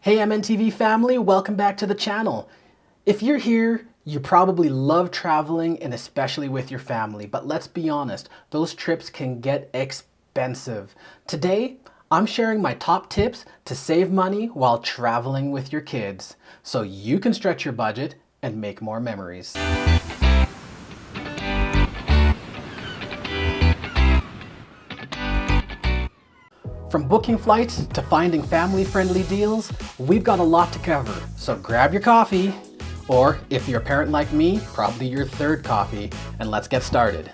Hey MNTV family, welcome back to the channel. If you're here, you probably love traveling and especially with your family, but let's be honest, those trips can get expensive. Today, I'm sharing my top tips to save money while traveling with your kids, so you can stretch your budget and make more memories. From booking flights to finding family-friendly deals, we've got a lot to cover. So grab your coffee, or if you're a parent like me, probably your third coffee, and let's get started.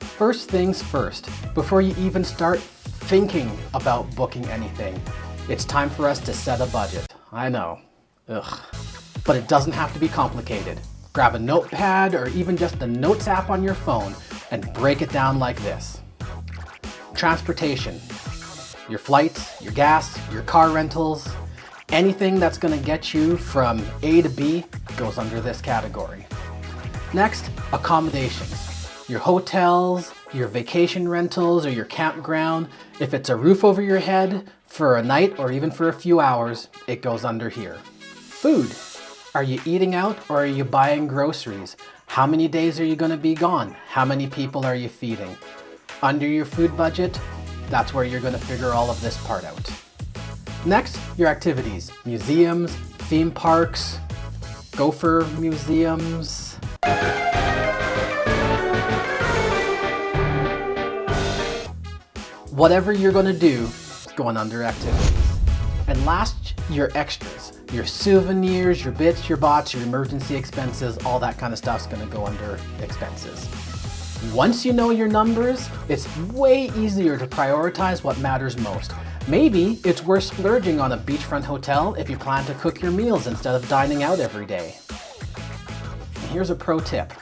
First things first, before you even start thinking about booking anything, it's time for us to set a budget. I know, but it doesn't have to be complicated. Grab a notepad or even just the Notes app on your phone and break it down like this. Transportation, your flights, your gas, your car rentals, anything that's going to get you from A to B goes under this category. Next, accommodations, your hotels, your vacation rentals, or your campground. If it's a roof over your head for a night or even for a few hours, it goes under here. Food. Are you eating out or are you buying groceries? How many days are you going to be gone? How many people are you feeding? Under your food budget, that's where you're going to figure all of this part out. Next, your activities. Museums, theme parks, gopher museums. Whatever you're going to do is going under activities. And last, your extras. Your souvenirs, your bits, your bots, your emergency expenses, all that kind of stuff's gonna go under expenses. Once you know your numbers, it's way easier to prioritize what matters most. Maybe it's worth splurging on a beachfront hotel if you plan to cook your meals instead of dining out every day. And here's a pro tip.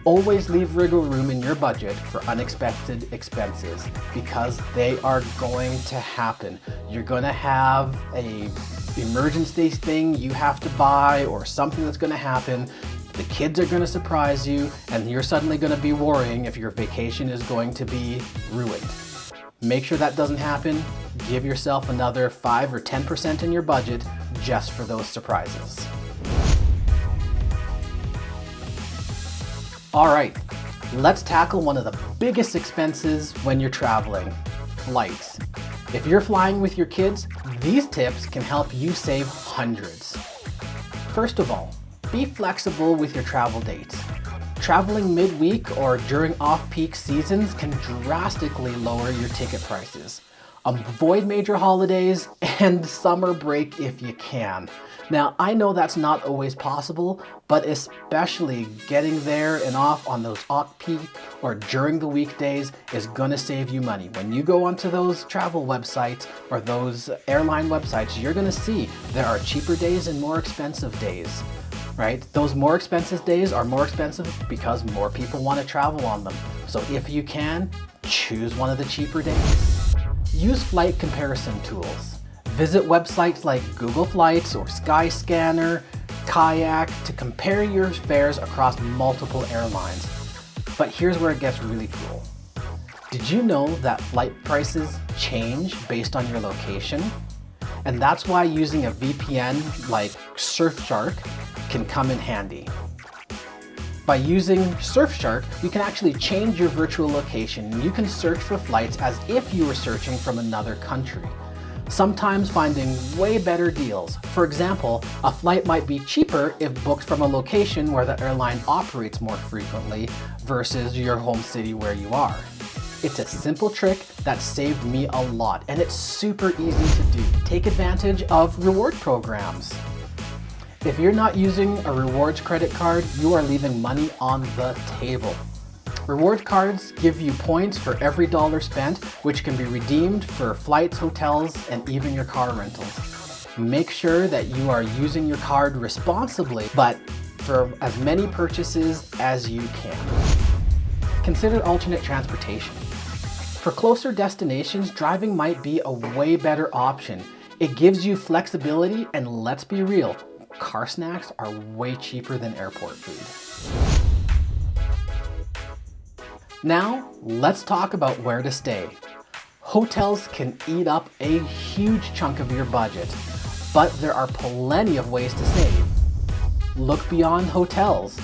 Always leave wiggle room in your budget for unexpected expenses because they are going to happen. You're going to have an emergency thing you have to buy or something that's going to happen. The kids are going to surprise you and you're suddenly going to be worrying if your vacation is going to be ruined. Make sure that doesn't happen. Give yourself another 5 or 10% in your budget just for those surprises. All right, let's tackle one of the biggest expenses when you're traveling, flights. If you're flying with your kids, these tips can help you save hundreds. First of all, be flexible with your travel dates. Traveling midweek or during off-peak seasons can drastically lower your ticket prices. Avoid major holidays and summer break if you can. Now, I know that's not always possible, but especially getting there and off on those off-peak or during the weekdays is gonna save you money. When you go onto those travel websites or those airline websites, you're gonna see there are cheaper days and more expensive days, right? Those more expensive days are more expensive because more people wanna travel on them. So if you can, choose one of the cheaper days. Use flight comparison tools. Visit websites like Google Flights or Skyscanner, Kayak to compare your fares across multiple airlines. But here's where it gets really cool. Did you know that flight prices change based on your location? And that's why using a VPN like Surfshark can come in handy. By using Surfshark, you can actually change your virtual location and you can search for flights as if you were searching from another country. Sometimes finding way better deals. For example, a flight might be cheaper if booked from a location where the airline operates more frequently versus your home city where you are. It's a simple trick that saved me a lot and it's super easy to do. Take advantage of reward programs. If you're not using a rewards credit card, you are leaving money on the table. Reward cards give you points for every dollar spent, which can be redeemed for flights, hotels, and even your car rentals. Make sure that you are using your card responsibly, but for as many purchases as you can. Consider alternate transportation. For closer destinations, driving might be a way better option. It gives you flexibility, and let's be real, car snacks are way cheaper than airport food. Now, let's talk about where to stay. Hotels can eat up a huge chunk of your budget, but there are plenty of ways to save. Look beyond hotels.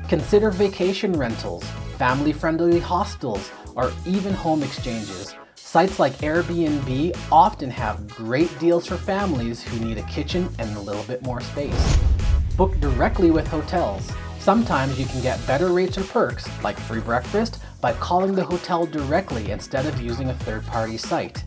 Consider vacation rentals, family-friendly hostels, or even home exchanges. Sites like Airbnb often have great deals for families who need a kitchen and a little bit more space. Book directly with hotels. Sometimes you can get better rates or perks, like free breakfast, by calling the hotel directly instead of using a third-party site.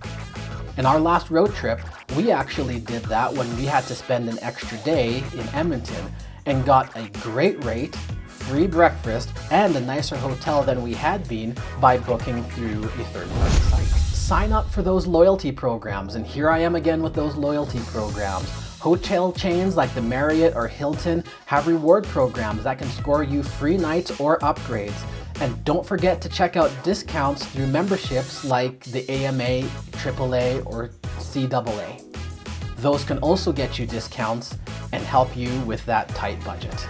In our last road trip, we actually did that when we had to spend an extra day in Edmonton and got a great rate, free breakfast, and a nicer hotel than we had been by booking through a third-party site. Sign up for those loyalty programs, and here I am again with those loyalty programs. Hotel chains like the Marriott or Hilton have reward programs that can score you free nights or upgrades. And don't forget to check out discounts through memberships like the AMA, AAA, or CAA. Those can also get you discounts and help you with that tight budget.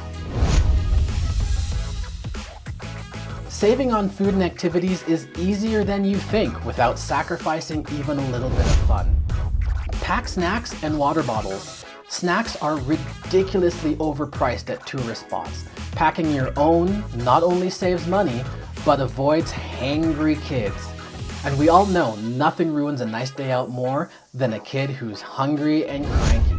Saving on food and activities is easier than you think without sacrificing even a little bit of fun. Pack snacks and water bottles. Snacks are ridiculously overpriced at tourist spots. Packing your own not only saves money, but avoids hangry kids. And we all know nothing ruins a nice day out more than a kid who's hungry and cranky.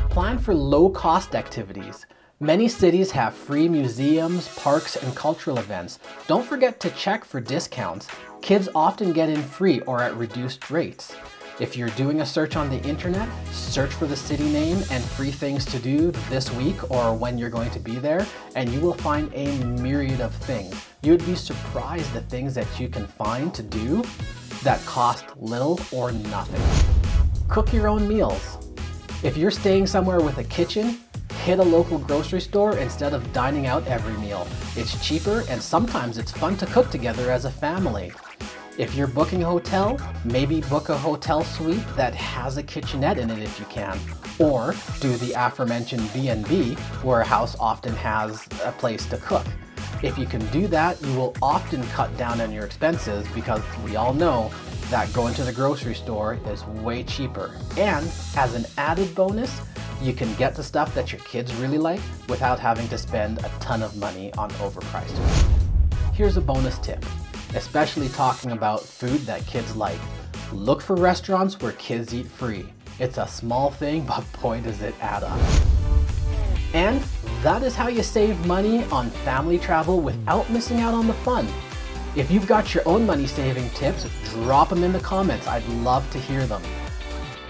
Plan for low-cost activities. Many cities have free museums, parks, and cultural events. Don't forget to check for discounts. Kids often get in free or at reduced rates. If you're doing a search on the internet, search for the city name and free things to do this week or when you're going to be there, and you will find a myriad of things. You'd be surprised the things that you can find to do that cost little or nothing. Cook your own meals. If you're staying somewhere with a kitchen, hit a local grocery store instead of dining out every meal. It's cheaper and sometimes it's fun to cook together as a family. If you're booking a hotel, maybe book a hotel suite that has a kitchenette in it if you can, or do the aforementioned B&B where a house often has a place to cook. If you can do that, you will often cut down on your expenses because we all know that going to the grocery store is way cheaper. And as an added bonus, you can get the stuff that your kids really like without having to spend a ton of money on overpriced food. Here's a bonus tip, especially talking about food that kids like. Look for restaurants where kids eat free. It's a small thing, but boy does it add up. And that is how you save money on family travel without missing out on the fun. If you've got your own money saving tips, drop them in the comments. I'd love to hear them.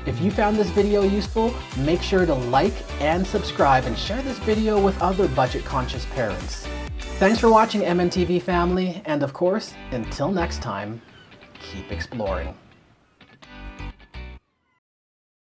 If you found this video useful, make sure to like and subscribe and share this video with other budget-conscious parents. Thanks for watching MNTV family, and of course, until next time, keep exploring.